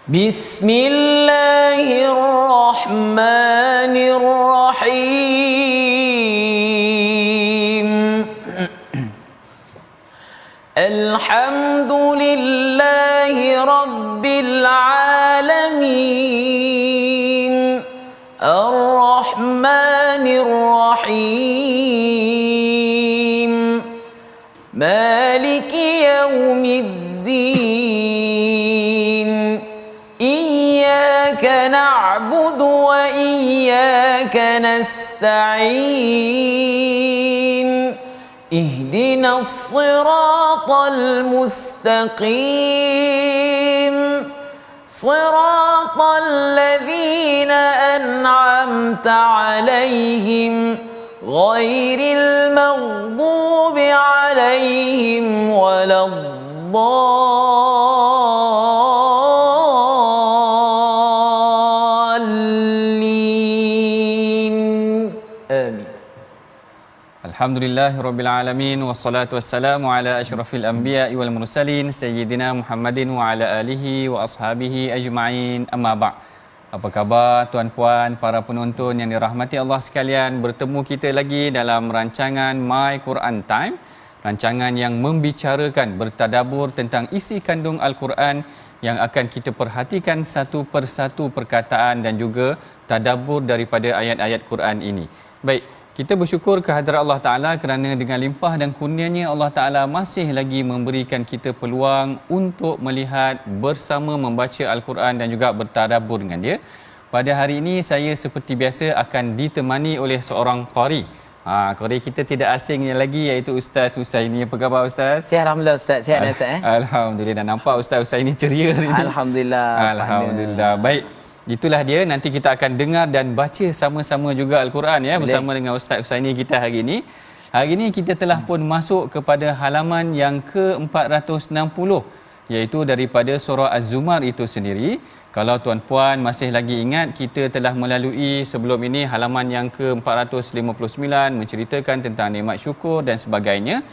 Bismillahirrahmanirrahim. Alhamdulillahi rabbil alamin. Ar-Rahmanir Rahim. Maliki yaumiddin. Iyyaka na'budu wa iyyaka nasta'in. Ihdinas siratal mustaqim. Siratal ladzina an'amta 'alaihim ghairil maghdubi 'alaihim waladdallin. Amin. Alhamdulillahirabbil alamin wassalatu wassalamu ala asyrafil anbiya'i wal mursalin sayyidina Muhammadin wa ala alihi wa ashabihi ajma'in. Amma ba'd. Apa khabar tuan-puan, para penonton yang dirahmati Allah sekalian? Bertemu kita lagi dalam rancangan My Quran Time, rancangan yang membicarakan, bertadabur tentang isi kandung Al-Quran yang akan kita perhatikan satu persatu perkataan dan juga tadabbur daripada ayat-ayat Quran ini. Baik, kita bersyukur kehadrat Allah Ta'ala kerana dengan limpah dan kurnianya Allah Ta'ala masih lagi memberikan kita peluang untuk melihat bersama membaca Al-Quran dan juga bertadabbur dengan dia. Pada hari ini saya seperti biasa akan ditemani oleh seorang qari. Qari kita tidak asingnya lagi, iaitu Ustaz Husaini. Apa khabar Ustaz? Sihat alhamdulillah Ustaz. Sihat Ustaz. Alhamdulillah. Nampak Ustaz Husaini ceria hari ini. Alhamdulillah. Alhamdulillah. Baik. Itulah dia, nanti kita akan dengar dan baca sama-sama juga Al-Quran ya. Boleh. Bersama dengan Ustaz Husaini kita hari ini. Hari ini kita telah pun masuk kepada halaman yang ke-460, iaitu daripada surah Az-Zumar itu sendiri. Kalau tuan-puan masih lagi ingat, kita telah melalui sebelum ini halaman yang ke-459 menceritakan tentang nikmat syukur dan sebagainya.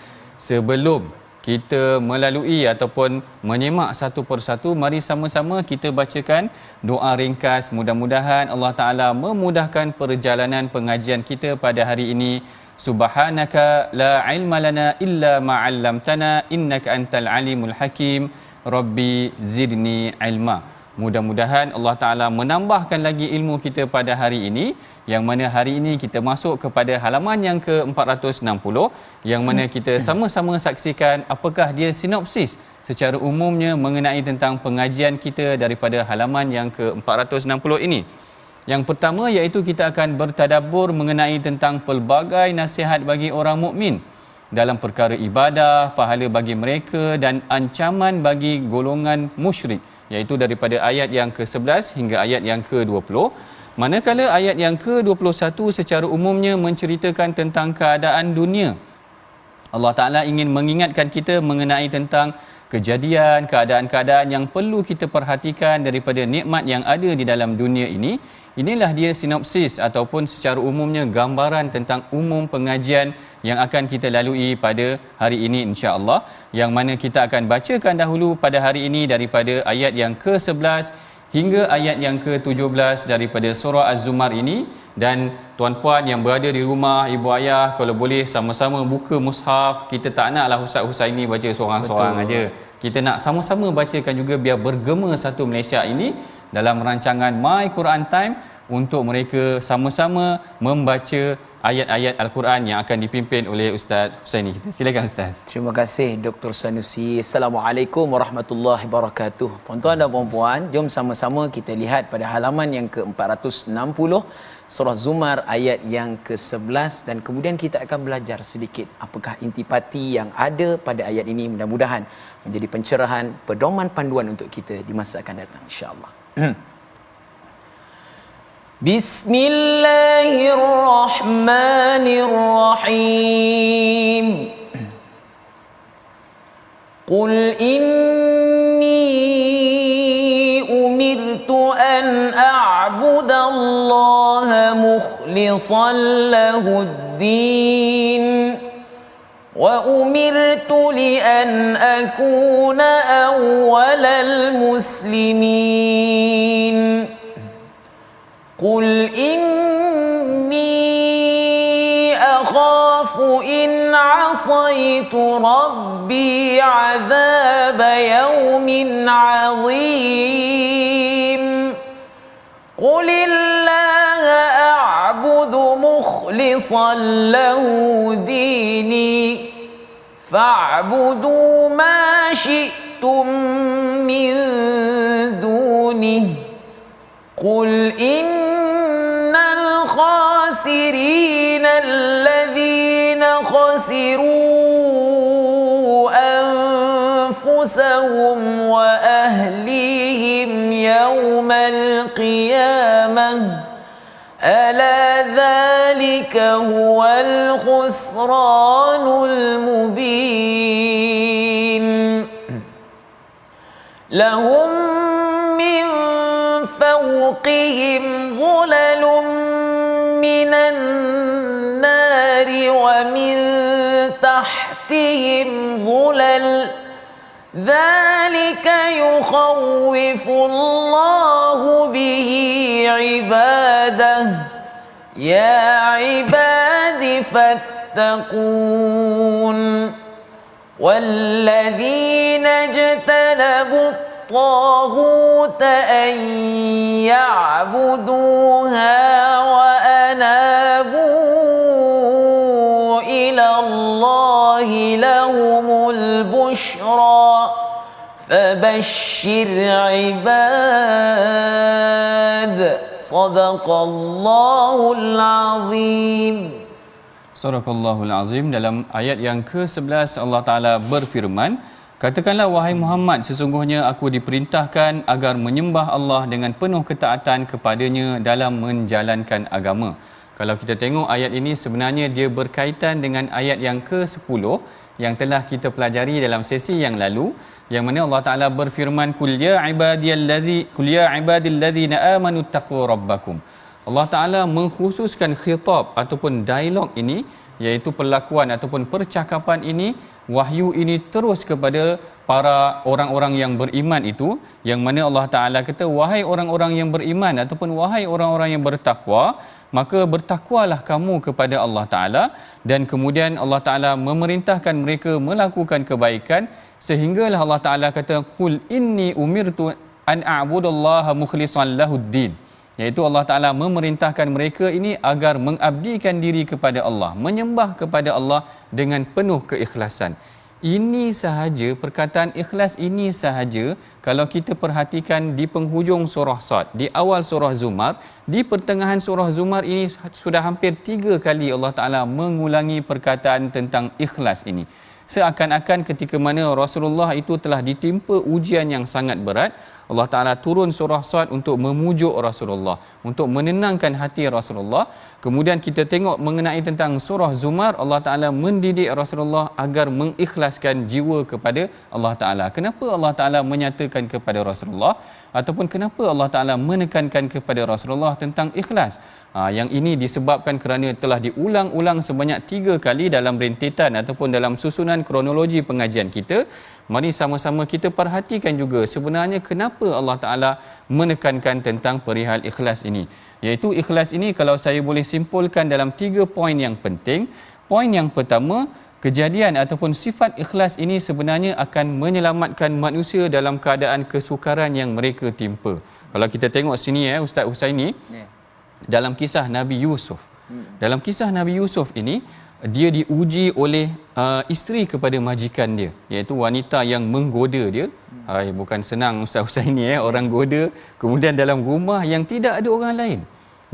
Sebelum kita melalui ataupun menyemak satu persatu, mari sama-sama kita bacakan doa ringkas. Mudah-mudahan Allah Ta'ala memudahkan perjalanan pengajian kita pada hari ini. Subhanaka la ilma lana illa ma'allamtana innaka antal alimul hakim. Rabbi zidni ilma. Mudah-mudahan Allah Ta'ala menambahkan lagi ilmu kita pada hari ini, yang mana hari ini kita masuk kepada halaman yang ke-460, yang mana kita sama-sama saksikan apakah dia sinopsis secara umumnya mengenai tentang pengajian kita daripada halaman yang ke-460 ini. Yang pertama iaitu kita akan bertadabbur mengenai tentang pelbagai nasihat bagi orang mukmin dalam perkara ibadah, pahala bagi mereka dan ancaman bagi golongan musyrik, iaitu daripada ayat yang ke-11 hingga ayat yang ke-20. Manakala ayat yang ke-21 secara umumnya menceritakan tentang keadaan dunia. Allah Ta'ala ingin mengingatkan kita mengenai tentang kejadian, keadaan-keadaan yang perlu kita perhatikan daripada nikmat yang ada di dalam dunia ini. Inilah dia sinopsis ataupun secara umumnya gambaran tentang umum pengajian yang akan kita lalui pada hari ini insya-Allah, yang mana kita akan bacakan dahulu pada hari ini daripada ayat yang ke-11 hingga ayat yang ke-17 daripada surah Az-Zumar ini. Dan tuan-puan yang berada di rumah, ibu ayah, kalau boleh sama-sama buka mushaf. Kita tak naklah Ustaz Husaini baca seorang-seorang aja. Kita nak sama-sama bacakan juga biar bergema satu Malaysia ini dalam rancangan My Quran Time, untuk mereka sama-sama membaca ayat-ayat Al-Quran yang akan dipimpin oleh Ustaz Husaini kita. Silakan Ustaz. Terima kasih Dr. Sanusi. Assalamualaikum warahmatullahi wabarakatuh. Tuan-tuan dan puan-puan, jom sama-sama kita lihat pada halaman yang ke-460 surah Zumar ayat yang ke-11, dan kemudian kita akan belajar sedikit apakah intipati yang ada pada ayat ini. Mudah-mudahan menjadi pencerahan, pedoman panduan untuk kita di masa akan datang insya-Allah. Bismillahirrahmanirrahim. Qul inni umirtu an a'budallaha mukhlishan lahuddin وأمرت لأن أكون أول المسلمين قل إني أخاف إن عصيت ربي عذاب يوم عظيم قل الله أعبد مخلصا له ديني فاعبدوا ما شئتم من دونه قل إن الخاسرين الذين خسروا أنفسهم وأهليهم يوم القيامة ألا ذلك هو الخسران المبين لهم من فوقهم ظلل من النار ومن تحتهم ظلل ذلك يخوف الله به عباده يا عباد فاتقون والذين اجتنبوا الطاغوت أن يعبدوها وأنابوا إلى الله لهم البشرى فبشر عباد صدق الله العظيم. Sadaqallahul Azim. Dalam ayat yang ke-11 Allah Ta'ala berfirman, katakanlah wahai Muhammad, sesungguhnya aku diperintahkan agar menyembah Allah dengan penuh ketaatan kepadanya dalam menjalankan agama. Kalau kita tengok ayat ini sebenarnya dia berkaitan dengan ayat yang ke-10 yang telah kita pelajari dalam sesi yang lalu, yang mana Allah Ta'ala berfirman, Qul ya ibadilladzina amanu taqwa rabbakum. Allah Ta'ala mengkhususkan khitab ataupun dialog ini, iaitu perlakuan ataupun percakapan ini, wahyu ini terus kepada para orang-orang yang beriman itu, yang mana Allah Ta'ala kata, wahai orang-orang yang beriman ataupun wahai orang-orang yang bertakwa, maka bertakwalah kamu kepada Allah Ta'ala. Dan kemudian Allah Ta'ala memerintahkan mereka melakukan kebaikan, sehinggalah Allah Ta'ala kata, Qul inni umirtu an a'budallaha mukhlishan lahuddin, iaitu Allah Ta'ala memerintahkan mereka ini agar mengabdikan diri kepada Allah, menyembah kepada Allah dengan penuh keikhlasan. Ini sahaja, perkataan ikhlas ini sahaja, kalau kita perhatikan di penghujung surah Sad, di awal surah Zumar, di pertengahan surah Zumar ini sudah hampir 3 kali Allah Ta'ala mengulangi perkataan tentang ikhlas ini. Seakan-akan ketika mana Rasulullah itu telah ditimpa ujian yang sangat berat, Allah Ta'ala turun surah Sad untuk memujuk Rasulullah, untuk menenangkan hati Rasulullah. Kemudian kita tengok mengenai tentang surah Zumar, Allah Ta'ala mendidik Rasulullah agar mengikhlaskan jiwa kepada Allah Ta'ala. Kenapa Allah Ta'ala menyatakan kepada Rasulullah, ataupun kenapa Allah Ta'ala menekankan kepada Rasulullah tentang ikhlas? Yang ini disebabkan kerana telah diulang-ulang sebanyak 3 kali dalam rentetan ataupun dalam susunan kronologi pengajian kita. Mari sama-sama kita perhatikan juga sebenarnya kenapa Allah Ta'ala menekankan tentang perihal ikhlas ini. Iaitu ikhlas ini kalau saya boleh simpulkan dalam 3 poin yang penting. Poin yang pertama, kejadian ataupun sifat ikhlas ini sebenarnya akan menyelamatkan manusia dalam keadaan kesukaran yang mereka timpa. Kalau kita tengok sini Ustaz Husaini, dalam kisah Nabi Yusuf. Dalam kisah Nabi Yusuf ini, dia diuji oleh isteri kepada majikan dia, iaitu wanita yang menggoda dia. Bukan senang Ustaz Husaini orang goda kemudian dalam rumah yang tidak ada orang lain.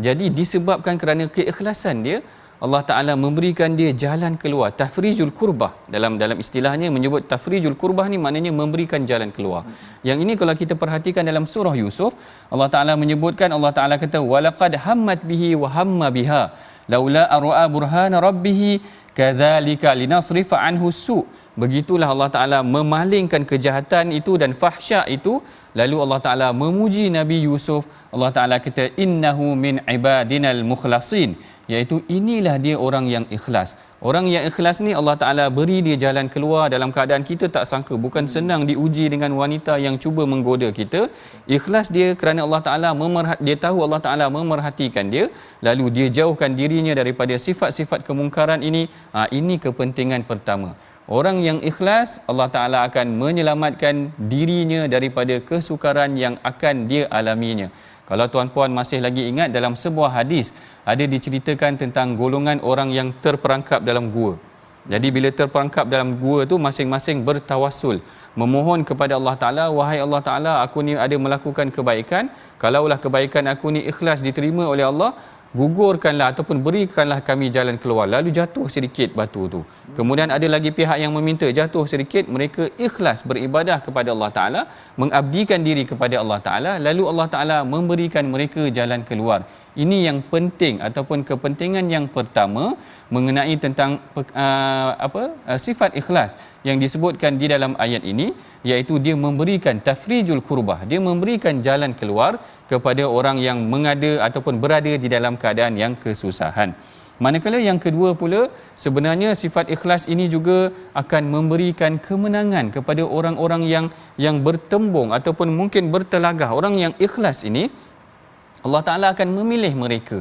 Jadi disebabkan kerana keikhlasan dia, Allah Ta'ala memberikan dia jalan keluar, tafrijul kurbah. Dalam istilahnya menyebut tafrijul kurbah ni maknanya memberikan jalan keluar. Yang ini kalau kita perhatikan dalam surah Yusuf, Allah Ta'ala menyebutkan, Allah Ta'ala kata, walaqad hammat bihi wa hamma biha laula ar'a burhana rabbih kadzalika linasrifa anhu su. Begitulah Allah Ta'ala memalingkan kejahatan itu dan fahsyak itu. Lalu Allah Ta'ala memuji Nabi Yusuf. Allah Ta'ala kata, innahu min ibadinal mukhlasin, iaitu inilah dia orang yang ikhlas. Orang yang ikhlas ni Allah Ta'ala beri dia jalan keluar dalam keadaan kita tak sangka. Bukan senang diuji dengan wanita yang cuba menggoda kita. Ikhlas dia kerana Allah Ta'ala dia tahu Allah Ta'ala memerhatikan dia, lalu dia jauhkan dirinya daripada sifat-sifat kemungkaran ini. Ini kepentingan pertama. Orang yang ikhlas, Allah Ta'ala akan menyelamatkan dirinya daripada kesukaran yang akan dia alaminya. Kalau tuan-puan masih lagi ingat, dalam sebuah hadis ada diceritakan tentang golongan orang yang terperangkap dalam gua. Jadi bila terperangkap dalam gua tu, masing-masing bertawassul, memohon kepada Allah Ta'ala, wahai Allah Ta'ala, aku ni ada melakukan kebaikan, kalaulah kebaikan aku ni ikhlas diterima oleh Allah, gugurkanlah ataupun berikanlah kami jalan keluar. Lalu jatuh sedikit batu tu. Kemudian ada lagi pihak yang meminta, jatuh sedikit, mereka ikhlas beribadah kepada Allah Ta'ala, mengabdikan diri kepada Allah Ta'ala, lalu Allah Ta'ala memberikan mereka jalan keluar. Ini yang penting ataupun kepentingan yang pertama mengenai tentang sifat ikhlas yang disebutkan di dalam ayat ini, iaitu dia memberikan tafrijul kurbah, dia memberikan jalan keluar kepada orang yang mengada ataupun berada di dalam keadaan yang kesusahan. Manakala yang kedua pula, sebenarnya sifat ikhlas ini juga akan memberikan kemenangan kepada orang-orang yang bertembung ataupun mungkin bertelagah. Orang yang ikhlas ini Allah Ta'ala akan memilih mereka.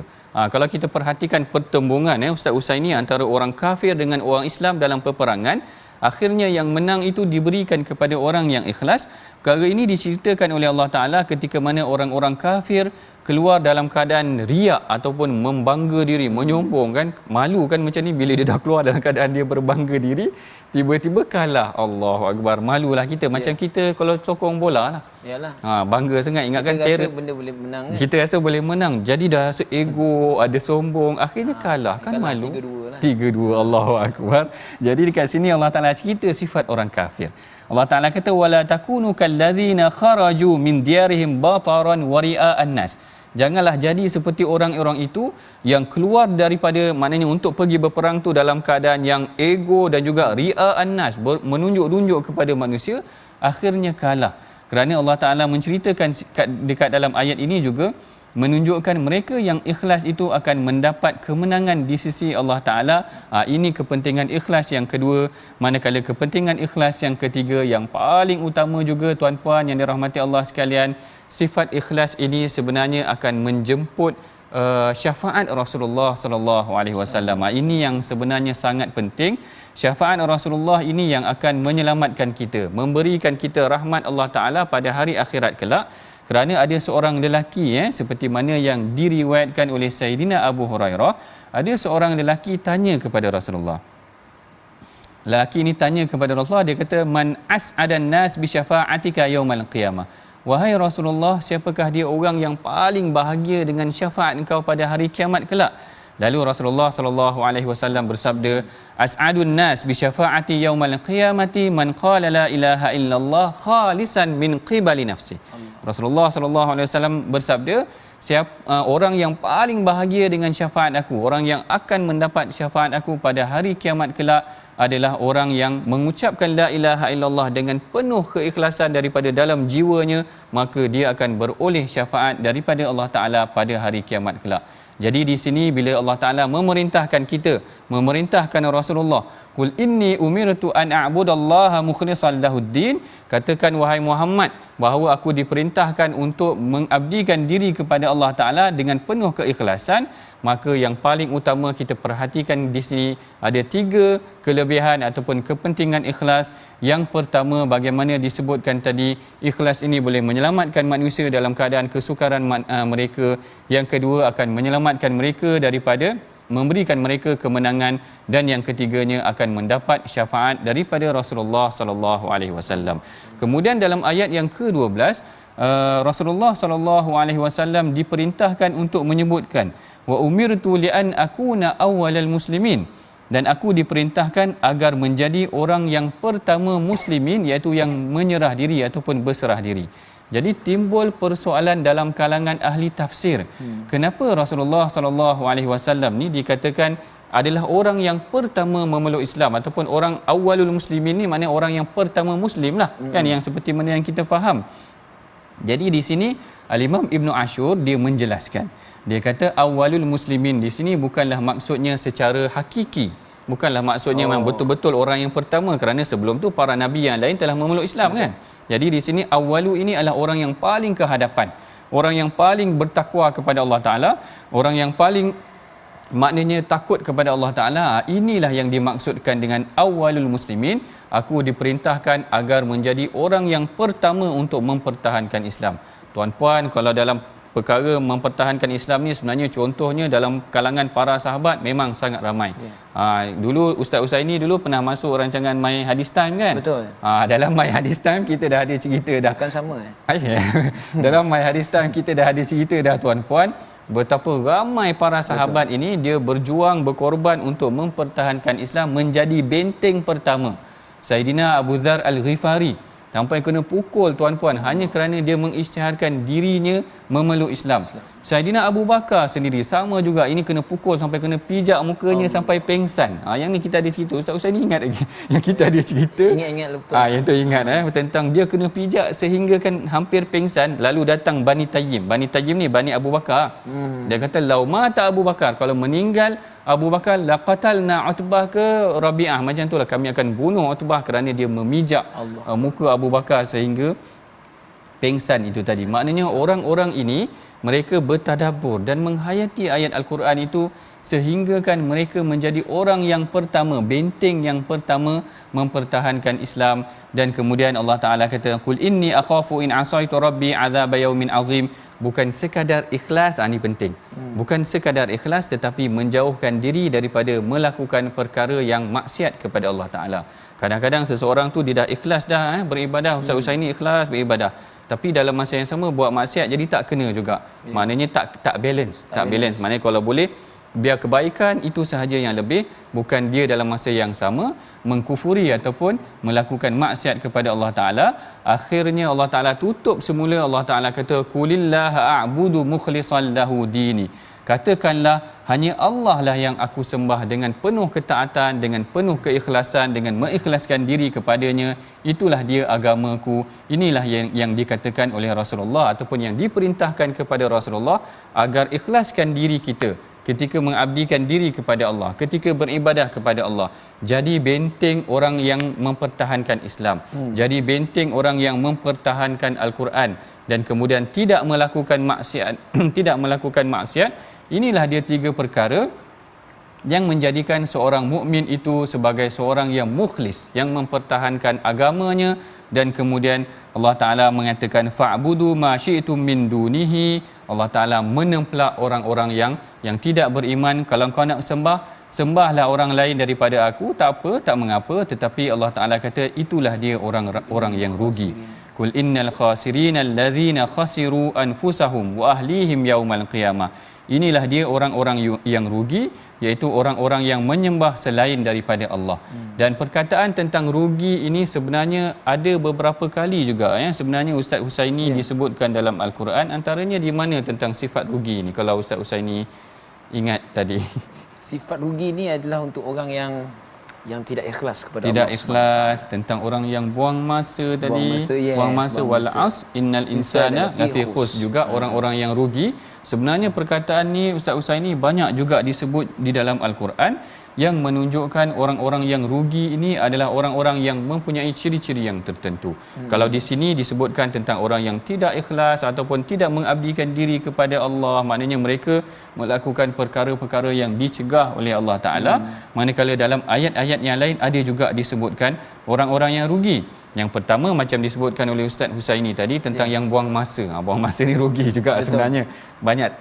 Kalau kita perhatikan pertembungan Ustaz Usaini antara orang kafir dengan orang Islam dalam peperangan, akhirnya yang menang itu diberikan kepada orang yang ikhlas. Perkara ini diceritakan oleh Allah Ta'ala ketika mana orang-orang kafir keluar dalam keadaan riak ataupun membangga diri, menyombong kan. Malu kan macam ni bila dia dah keluar dalam keadaan dia berbangga diri, tiba-tiba kalah. Allahu Akbar, malulah kita. Macam kita kalau sokong bola lah. Yalah. Bangga sangat, ingatkan kita rasa benda boleh menang kan? Kita rasa boleh menang. Jadi dah rasa ego, ada sombong, akhirnya kalah kan, malu. 3-2 lah. 3-2, Allahu Akbar. Jadi dekat sini Allah Ta'ala cerita sifat orang kafir. Allah Ta'ala kata wala takunu kallazina kharaju min diyarihim bataran wa ria'an nas. Janganlah jadi seperti orang-orang itu yang keluar daripada, maknanya untuk pergi berperang tu dalam keadaan yang ego dan juga ria'an nas, menunjuk-nunjuk kepada manusia, akhirnya kalah. Kerana Allah Ta'ala menceritakan dekat dalam ayat ini juga menunjukkan mereka yang ikhlas itu akan mendapat kemenangan di sisi Allah Ta'ala. Ini kepentingan ikhlas yang kedua. Manakala kepentingan ikhlas yang ketiga, yang paling utama juga tuan-puan yang dirahmati Allah sekalian, sifat ikhlas ini sebenarnya akan menjemput syafaat Rasulullah sallallahu alaihi wasallam. Ini yang sebenarnya sangat penting. Syafaat Rasulullah ini yang akan menyelamatkan kita, memberikan kita rahmat Allah Ta'ala pada hari akhirat kelak. Kerana ada seorang lelaki seperti mana yang diriwayatkan oleh Sayyidina Abu Hurairah, ada seorang lelaki tanya kepada Rasulullah. Lelaki ini tanya kepada Rasulullah, dia kata, man as'adan nas bi syafa'atika yaumal qiyamah. Wahai Rasulullah, siapakah dia orang yang paling bahagia dengan syafaat engkau pada hari kiamat kelak? Lalu Rasulullah sallallahu alaihi wasallam bersabda, as'adun nas bi syafa'ati yaumal qiyamati man qala la ilaha illallah khalisan min qibali nafsi. Rasulullah sallallahu alaihi wasallam bersabda, orang yang paling bahagia dengan syafaat aku, orang yang akan mendapat syafaat aku pada hari kiamat kelak adalah orang yang mengucapkan la ilaha illallah dengan penuh keikhlasan daripada dalam jiwanya, maka dia akan beroleh syafaat daripada Allah Ta'ala pada hari kiamat kelak. Jadi di sini bila Allah Ta'ala memerintahkan kita, memerintahkan Rasulullah, qul inni umirtu an a'budallaha mukhlishan lahuddin, katakan wahai Muhammad bahawa aku diperintahkan untuk mengabdikan diri kepada Allah Ta'ala dengan penuh keikhlasan. Maka yang paling utama kita perhatikan di sini ada 3 kelebihan ataupun kepentingan ikhlas. Yang pertama, bagaimana disebutkan tadi, ikhlas ini boleh menyelamatkan manusia dalam keadaan kesukaran mereka. Yang kedua, akan menyelamatkan mereka daripada, memberikan mereka kemenangan, dan yang ketiganya akan mendapat syafaat daripada Rasulullah sallallahu alaihi wasallam. Kemudian dalam ayat yang ke-12, Rasulullah sallallahu alaihi wasallam diperintahkan untuk menyebutkan wa umirtu li an akuna awwalal muslimin, dan aku diperintahkan agar menjadi orang yang pertama muslimin, iaitu yang menyerah diri ataupun berserah diri. Jadi timbul persoalan dalam kalangan ahli tafsir. Kenapa Rasulullah sallallahu alaihi wasallam ni dikatakan adalah orang yang pertama memeluk Islam, ataupun orang awwalul muslimin ni maknanya orang yang pertama muslim lah, kan, yang seperti mana yang kita faham. Jadi di sini Al-Imam Ibn Ashur dia menjelaskan. Dia kata awwalul muslimin di sini bukanlah maksudnya secara hakiki, Bukanlah maksudnya memang betul-betul orang yang pertama, kerana sebelum tu para nabi yang lain telah memeluk Islam kan. Jadi di sini awwalu ini adalah orang yang paling ke hadapan, orang yang paling bertakwa kepada Allah Taala, orang yang paling maknanya takut kepada Allah Taala. Inilah yang dimaksudkan dengan awwalul muslimin. Aku diperintahkan agar menjadi orang yang pertama untuk mempertahankan Islam. Tuan-puan, kalau dalam perkara mempertahankan Islam ni, sebenarnya contohnya dalam kalangan para sahabat memang sangat ramai. Dulu Ustaz Usaini dulu pernah masuk rancangan My Hadis Time kan? Betul. Dalam My Hadis Time kita dah ada cerita dah. Bukan sama Dalam My Hadis Time kita dah ada cerita dah tuan-puan, betapa ramai para sahabat ini dia berjuang, berkorban untuk mempertahankan Islam, menjadi benteng pertama. Saidina Abu Dzar Al-Ghifari sampai kena pukul tuan-puan hanya kerana dia mengisytiharkan dirinya memeluk Islam. Saidina Abu Bakar sendiri sama juga, ini kena pukul sampai kena pijak mukanya sampai pengsan. Yang ni kita ada cerita, Ustaz Husaini ingat lagi yang kita ada cerita. Ingat lupa. Yang tu ingat tentang dia kena pijak sehingga kan hampir pengsan, lalu datang Bani Tayyim. Bani Tayyim ni Bani Abu Bakar. Dia kata lau mata Abu Bakar, kalau meninggal Abu Bakar laqatalna Utbah ke Rabi'ah, macam itulah kami akan bunuh Utbah kerana dia memijak muka Abu Bakar sehingga pengsan itu tadi. Maknanya orang-orang ini mereka bertadabbur dan menghayati ayat Al-Quran itu sehingga kan mereka menjadi orang yang pertama, benteng yang pertama mempertahankan Islam. Dan kemudian Allah Taala kata qul inni akhafu in asaitu rabbi azab yaumin azim. Bukan sekadar ikhlas, ini penting. Bukan sekadar ikhlas tetapi menjauhkan diri daripada melakukan perkara yang maksiat kepada Allah Taala. Kadang-kadang seseorang tu dia dah ikhlas dah beribadah, Ustaz Usaini ikhlas beribadah, tapi dalam masa yang sama buat maksiat, jadi tak kena juga. Maknanya tak balance. Maknanya kalau boleh biar kebaikan itu sahaja yang lebih, bukan dia dalam masa yang sama mengkufuri ataupun melakukan maksiat kepada Allah Taala. Akhirnya Allah Taala tutup semula. Allah Taala kata qulillaha a'budu mukhlishan lahu dini. Katakanlah hanya Allah lah yang aku sembah dengan penuh ketaatan, dengan penuh keikhlasan, dengan mengikhlaskan diri kepadanya. Itulah dia agamaku. Inilah yang dikatakan oleh Rasulullah ataupun yang diperintahkan kepada Rasulullah, agar ikhlaskan diri kita ketika mengabdikan diri kepada Allah, ketika beribadah kepada Allah. Jadi benteng orang yang mempertahankan Islam. Jadi benteng orang yang mempertahankan Al-Quran dan kemudian tidak melakukan maksiat. Tidak melakukan maksiat. Inilah dia 3 perkara yang menjadikan seorang mukmin itu sebagai seorang yang mukhlis, yang mempertahankan agamanya. Dan kemudian Allah Taala mengatakan fa'budu ma syi'tum min dunihi. Allah Taala menempelak orang-orang yang tidak beriman. Kalau kau nak sembahlah orang lain daripada aku, tak apa, tak mengapa, tetapi Allah Taala kata itulah dia orang yang rugi. Qul innal khasirina allazina khasiru anfusahum wa ahlihim yaumal qiyamah. Inilah dia orang-orang yang rugi, iaitu orang-orang yang menyembah selain daripada Allah. Dan perkataan tentang rugi ini sebenarnya ada beberapa kali juga sebenarnya Ustaz Husaini disebutkan dalam Al-Quran. Antaranya di mana tentang sifat rugi ini, kalau Ustaz Husaini ingat tadi. Sifat rugi ni adalah untuk orang yang tidak ikhlas kepada tidak Allah. Tidak ikhlas, tentang orang yang buang masa tadi. Buang masa wal as innal insana lafi khus, juga orang-orang yang rugi. Sebenarnya perkataan ni Ustaz Usaini banyak juga disebut di dalam Al-Quran yang menunjukkan orang-orang yang rugi ini adalah orang-orang yang mempunyai ciri-ciri yang tertentu. Kalau di sini disebutkan tentang orang yang tidak ikhlas ataupun tidak mengabdikan diri kepada Allah, maknanya mereka melakukan perkara-perkara yang dicegah oleh Allah Ta'ala. Manakala dalam ayat-ayat yang lain ada juga disebutkan orang-orang yang rugi. Yang pertama macam disebutkan oleh Ustaz Husaini tadi tentang yang buang masa. Buang masa ni rugi juga. Betul. Sebenarnya.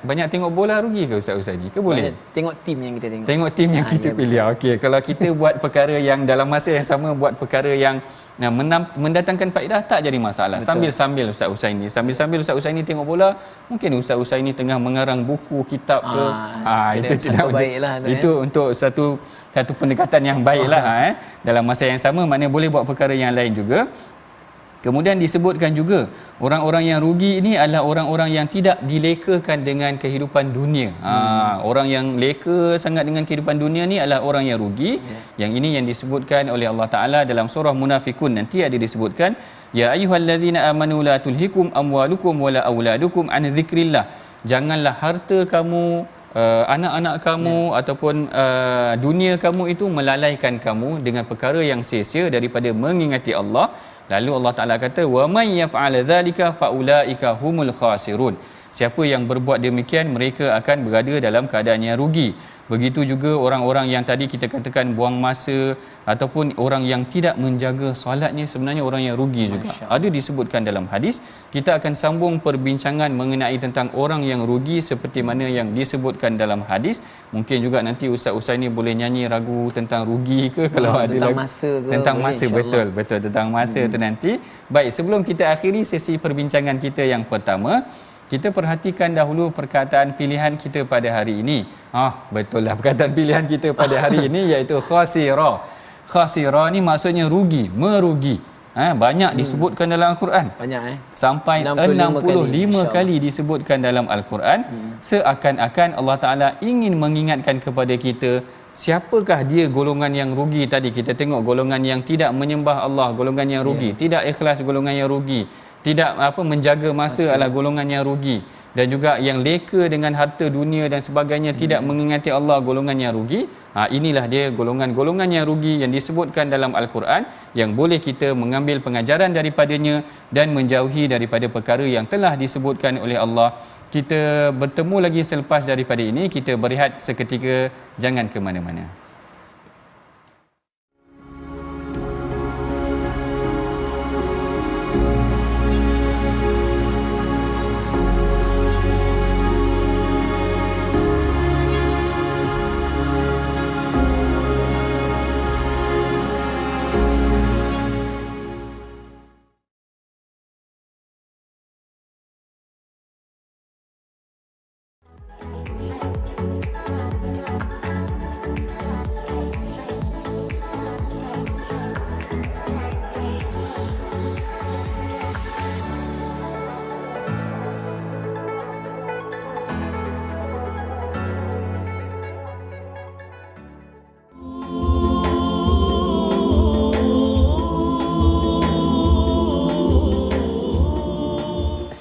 Banyak tengok bola rugi ke Ustaz Husaini? Ke boleh? Tengok tim yang kita tengok. Tengok tim yang kita pilih. Okey, kalau kita buat perkara yang dalam masa yang sama buat perkara yang mendatangkan faedah, tak jadi masalah. Betul. Sambil-sambil Ustaz Husaini, sambil-sambil Ustaz Husaini tengok bola, mungkin Ustaz Husaini tengah mengarang buku, kitab ke. Itu tidak baiklah. Itu untuk satu pendekatan yang baiklah. Dalam masa yang sama maknanya boleh buat perkara yang lain juga. Kemudian disebutkan juga orang-orang yang rugi ini adalah orang-orang yang tidak dilekakan dengan kehidupan dunia. Orang yang leka sangat dengan kehidupan dunia ni adalah orang yang rugi. Yang ini yang disebutkan oleh Allah Taala dalam surah Munafikun, nanti ada disebutkan ya ayyuhallazina amanu la tulhikum amwalukum wala auladukum an dzikrillah. Janganlah harta kamu, anak-anak kamu ataupun dunia kamu itu melalaikan kamu dengan perkara yang sia-sia daripada mengingati Allah. Lalu Allah Taala kata wa may yaf'al dzalika faulaika humul khasirun. Siapa yang berbuat demikian mereka akan berada dalam keadaan yang rugi. Begitu juga orang-orang yang tadi kita katakan buang masa ataupun orang yang tidak menjaga solatnya, sebenarnya orang yang rugi juga. Ada disebutkan dalam hadis. Kita akan sambung perbincangan mengenai tentang orang yang rugi seperti mana yang disebutkan dalam hadis. Mungkin juga nanti Ustaz ni boleh nyanyi ragu tentang rugi ke kalau ada tentang lagu masa ke, tentang boleh, masa, insya-Allah. betul tentang masa tu nanti. Baik, sebelum kita akhiri sesi perbincangan kita yang pertama, kita perhatikan dahulu perkataan pilihan kita pada hari ini. Betul lah perkataan pilihan kita pada hari ini iaitu khasira. Khasira ni maksudnya rugi, merugi. Banyak disebutkan dalam Al-Quran. Banyak Sampai 65 kali disebutkan dalam Al-Quran. Seakan-akan Allah Ta'ala ingin mengingatkan kepada kita, siapakah dia golongan yang rugi tadi. Kita tengok golongan yang tidak menyembah Allah, golongan yang rugi. Tidak ikhlas, golongan yang rugi. Tidak menjaga masa adalah golongan yang rugi. Dan juga yang leka dengan harta dunia dan sebagainya, tidak mengingati Allah, golongan yang rugi. Inilah dia golongan-golongan yang rugi yang disebutkan dalam Al-Quran, yang boleh kita mengambil pengajaran daripadanya dan menjauhi daripada perkara yang telah disebutkan oleh Allah. Kita bertemu lagi selepas daripada ini. Kita berehat seketika, jangan ke mana-mana.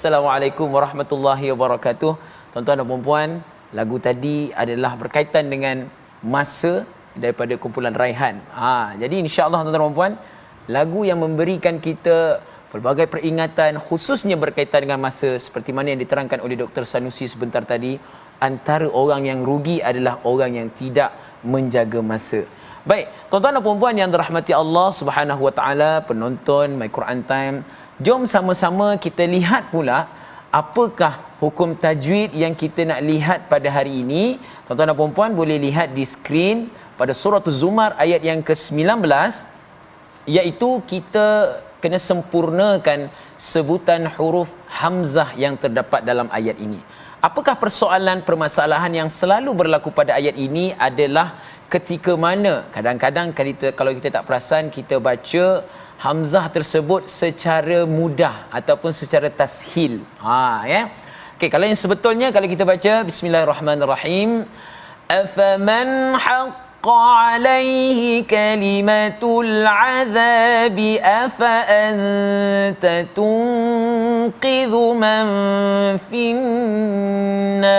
Assalamualaikum warahmatullahi wabarakatuh. Tuan-tuan dan puan-puan, lagu tadi adalah berkaitan dengan masa daripada kumpulan Raihan. Jadi insya-Allah tuan-tuan dan puan-puan, lagu yang memberikan kita pelbagai peringatan khususnya berkaitan dengan masa seperti mana yang diterangkan oleh Dr. Sanusi sebentar tadi, antara orang yang rugi adalah orang yang tidak menjaga masa. Baik, tuan-tuan dan puan-puan yang dirahmati Allah Subhanahu wa taala, penonton My Quran Time, jom sama-sama kita lihat pula apakah hukum tajwid yang kita nak lihat pada hari ini. Tuan-tuan dan puan-puan boleh lihat di skrin pada surah Az-Zumar ayat yang ke-19, iaitu kita kena sempurnakan sebutan huruf hamzah yang terdapat dalam ayat ini. Apakah permasalahan yang selalu berlaku pada ayat ini adalah ketika mana kadang-kadang kalau kita tak perasan, kita baca hamzah tersebut secara mudah ataupun secara tashil. Okey, kalau yang sebetulnya kalau kita baca bismillahirrahmanirrahim, afaman haqqa alaihi kalimatul azabi afa anta tunqidhu man finnar.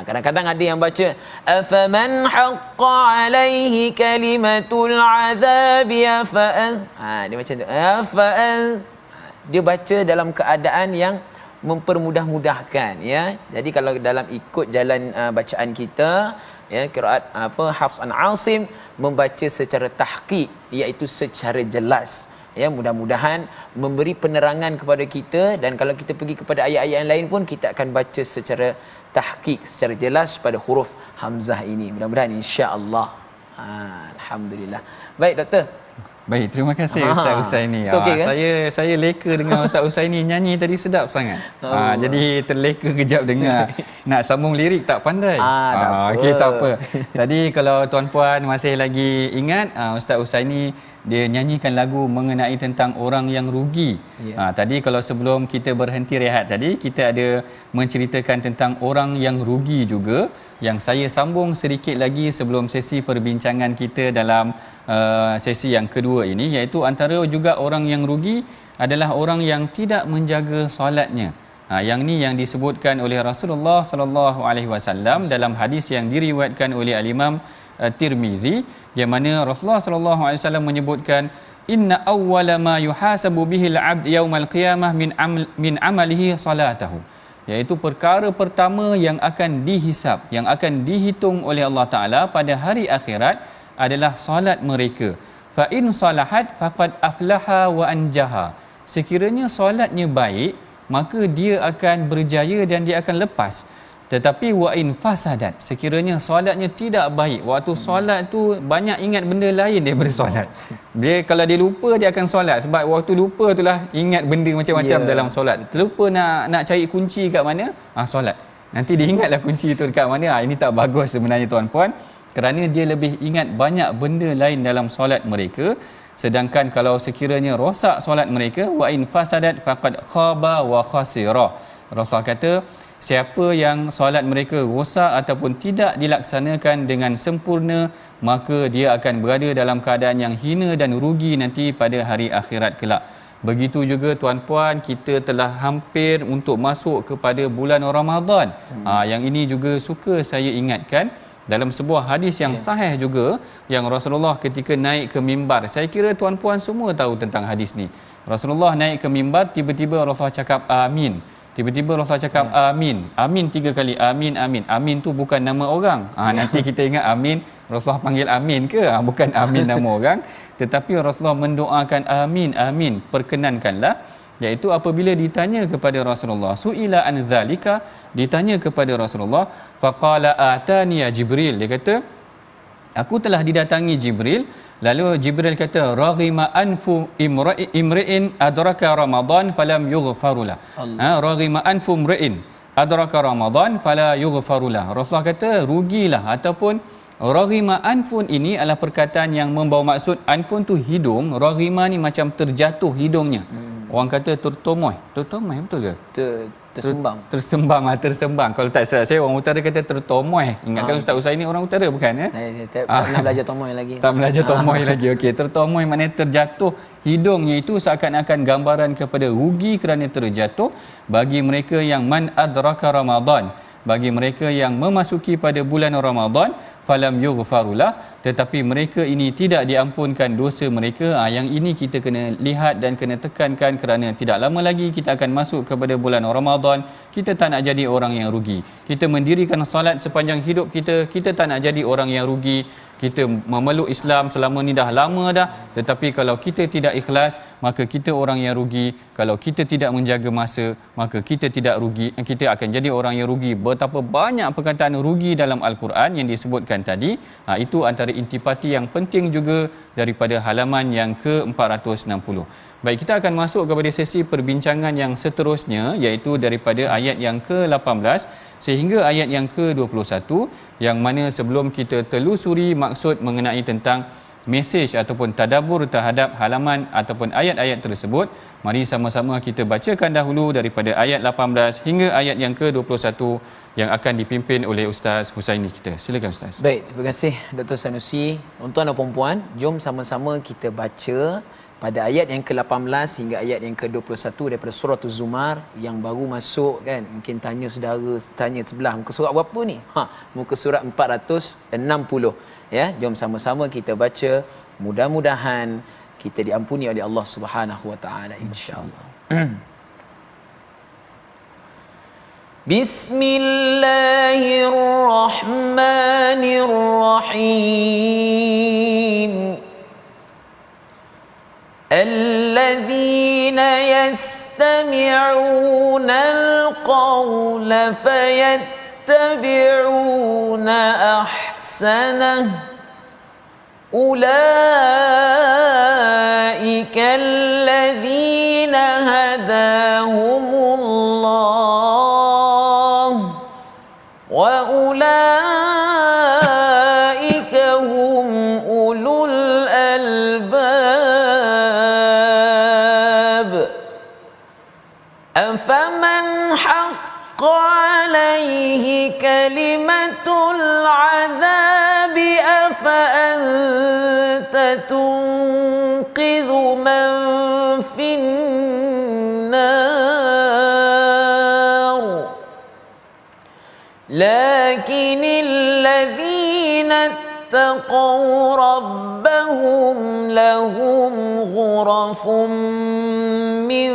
Kadang-kadang ada yang baca afaman haqqa alaihi kalimatul azabi afa'an. Dia macam tu. Afa'an. Dia baca dalam keadaan yang mempermudah-mudahkan, ya. Jadi kalau dalam ikut jalan bacaan kita, ya, qiraat Hafs an Asim membaca secara tahqiq, iaitu secara jelas. Ya, mudah-mudahan memberi penerangan kepada kita, dan kalau kita pergi kepada ayat-ayat yang lain pun kita akan baca secara tahqiq, secara jelas pada huruf hamzah ini. Mudah-mudahan insya-Allah. Alhamdulillah. Baik doktor. Baik, terima kasih Ustaz Husaini. Okay, kan? Saya leka dengan Ustaz Husaini nyanyi tadi, sedap sangat. Jadi terleka kejap dengar. Nak sambung lirik tak pandai. Okey, tak apa. Tadi kalau tuan-puan masih lagi ingat, Ustaz Husaini dia nyanyikan lagu mengenai tentang orang yang rugi. Tadi kalau sebelum kita berhenti rehat tadi, kita ada menceritakan tentang orang yang rugi juga, yang saya sambung sedikit lagi sebelum sesi perbincangan kita dalam sesi yang kedua ini, iaitu antara juga orang yang rugi adalah orang yang tidak menjaga solatnya. Yang ni yang disebutkan oleh Rasulullah sallallahu alaihi wasallam dalam hadis yang diriwayatkan oleh al-Imam Tirmizi, yang mana Rasulullah sallallahu alaihi wasallam menyebutkan inna awwala ma yuhasabu bihi al-'abd yaumal qiyamah min amalihi salatahu, iaitu perkara pertama yang akan dihisap, yang akan dihitung oleh Allah Taala pada hari akhirat adalah solat mereka. Fa in salahat faqad aflaha wa anjaha. Sekiranya solatnya baik, maka dia akan berjaya dan dia akan lepas. Tetapi wa in fasadat, sekiranya solatnya tidak baik, waktu solat tu banyak ingat benda lain daripada solat. Dia kalau dia lupa, dia akan solat, sebab waktu lupa itulah ingat benda macam-macam dalam solat. Terlupa nak cari kunci kat mana, solat. Nanti dia ingatlah kunci tu dekat mana. Ini tak bagus sebenarnya tuan-puan, kerana dia lebih ingat banyak benda lain dalam solat mereka. Sedangkan kalau sekiranya rosak solat mereka, wa in fasadat faqad khaba wa khasira. Rasul kata, siapa yang solat mereka rosak ataupun tidak dilaksanakan dengan sempurna, maka dia akan berada dalam keadaan yang hina dan rugi nanti pada hari akhirat kelak. Begitu juga tuan-puan, kita telah hampir untuk masuk kepada bulan Ramadan. Yang ini juga suka saya ingatkan, dalam sebuah hadis yang sahih juga, yang Rasulullah ketika naik ke mimbar, saya kira tuan-puan semua tahu tentang hadis ni. Rasulullah naik ke mimbar, tiba-tiba Rasulullah cakap amin. Tiba-tiba Rasulullah cakap amin. Amin 3 kali. Amin, amin. Amin tu bukan nama orang. Nanti kita ingat amin, Rasulullah panggil amin ke? Bukan amin nama orang. Tetapi Rasulullah mendoakan amin, amin, perkenankanlah. Iaitu apabila ditanya kepada Rasulullah, su'ila an dzalika, ditanya kepada Rasulullah, faqala atani ya Jibril, dia kata, aku telah didatangi Jibril. Lalu Jibril kata, raghima anfu imri'in adraka Ramadan falam yughfarulah. Raghima anfu imri'in adraka Ramadan fala yughfarulah. Rasulullah kata, rugilah, ataupun raghima anfun ini adalah perkataan yang membawa maksud, anfun tu hidung, raghima ni macam terjatuh hidungnya. Orang kata tertomoy. Tertomoy betul ke? Tersembang. Tersembang. Kalau tak salah saya, orang utara kata tertomoy. Ingatkan Ustaz Usai ni orang utara bukan? Saya tak pernah belajar tomoy lagi. Tak belajar tomoy lagi. Okey, tertomoy maknanya terjatuh hidungnya, itu seakan-akan gambaran kepada rugi kerana terjatuh bagi mereka yang man adraka Ramadan, bagi mereka yang memasuki pada bulan Ramadan, falam yughfarulah, tetapi mereka ini tidak diampunkan dosa mereka. Yang ini kita kena lihat dan kena tekankan, kerana tidak lama lagi kita akan masuk kepada bulan Ramadan. Kita tak nak jadi orang yang rugi. Kita mendirikan solat sepanjang hidup kita, kita tak nak jadi orang yang rugi. Kita memeluk Islam selama ni dah lama dah, tetapi kalau kita tidak ikhlas, maka kita orang yang rugi. Kalau kita tidak menjaga masa, maka kita tidak rugi, kita akan jadi orang yang rugi. Betapa banyak perkataan rugi dalam Al-Quran yang disebutkan tadi. Itu antara intipati yang penting juga daripada halaman yang ke-460. Baik, kita akan masuk kepada sesi perbincangan yang seterusnya, iaitu daripada ayat yang ke-18 sehingga ayat yang ke-21, yang mana sebelum kita telusuri maksud mengenai tentang mesej ataupun tadabbur terhadap halaman ataupun ayat-ayat tersebut, mari sama-sama kita bacakan dahulu daripada ayat 18 hingga ayat yang ke-21 yang akan dipimpin oleh Ustaz Husaini kita. Silakan Ustaz. Baik, terima kasih Dr. Sanusi. Tuan-tuan dan puan-puan, jom sama-sama kita baca pada ayat yang ke-18 hingga ayat yang ke-21 daripada surah Az-Zumar yang baru masuk kan. Mungkin tanya saudara, tanya sebelah, muka surat berapa ni? Muka surat 460. Ya, jom sama-sama kita baca. Mudah-mudahan kita diampuni oleh Allah Subhanahu wa taala, insya-Allah. Bismillahirrahmanirrahim. الذين يستمعون القول فيتبعون أحسنه أولئك الذين هداهم الله وأولئك هم أولو الألباب أفمن حق عليه كلمة العذاب أفأنت تنقذ من في النار اتقوا ربهم لهم غرف من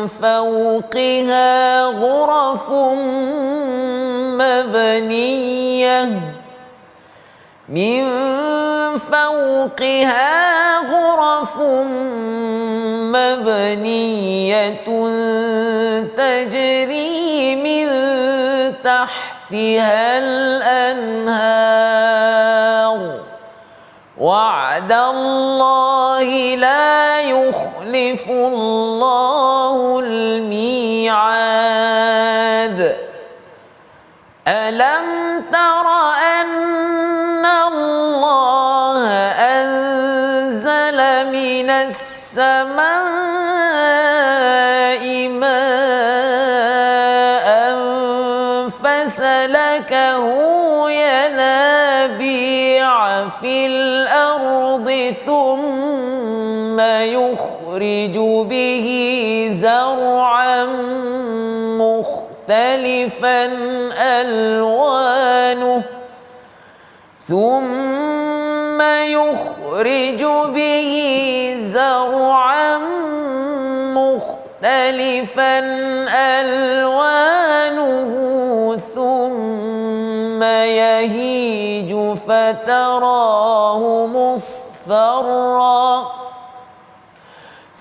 فوقها غرف مبنية تجري من تحتها الأنهار وعد الله لا يخلف الله الميعاد ألم تر أن الله أنزل من السماء ماء فسلكه ينابيع في الأرض ثم يخرج به زرعا مختلفا ألوانه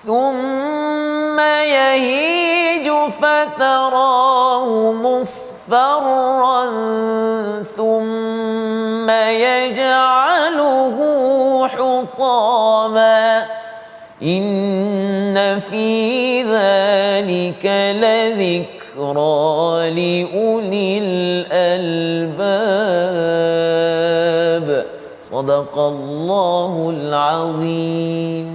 ثم يهيج فتراه مصفرا ثم يجعله حطاما إن في ذلك لذكرى لأولي الألباب صدق الله العظيم.